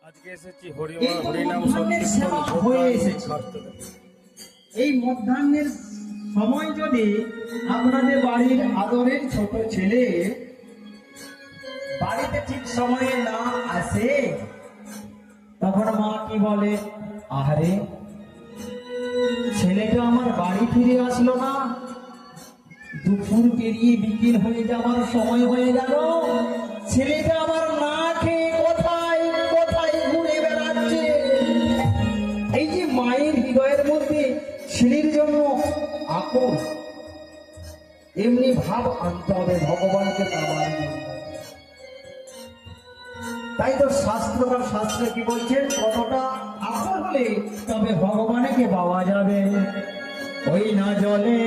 আজকে এসেছি হরিনাম সংকীর্তন হয়ে এসেছে। এই মধ্যাহ্নের সময় যদি আপনাদের বাড়ির আদরের ছোট ছেলে বাড়িতে ঠিক সময়ে না আসে, তখন মা কি বলে, আহারে ছেলেটা আমার বাড়ি ফিরে আসলো না, দুপুর পেরিয়ে বিকেল হয়ে যাওয়ার সময় হয়ে গেল, ছেলেটা আমার না খেয়ে কোথায় কোথায় ঘুরে বেড়াচ্ছে। এই যে মায়ের হৃদয়ের মধ্যে ছেলের জন্য আকুল, এমনি ভাব আনতে হবে ভগবানকে পাওয়ার জন্য। তাই তো শাস্ত্র কি বলছেন, কতটা আকুল হলে তবে ভগবানকে পাওয়া যাবে। ওই না জলে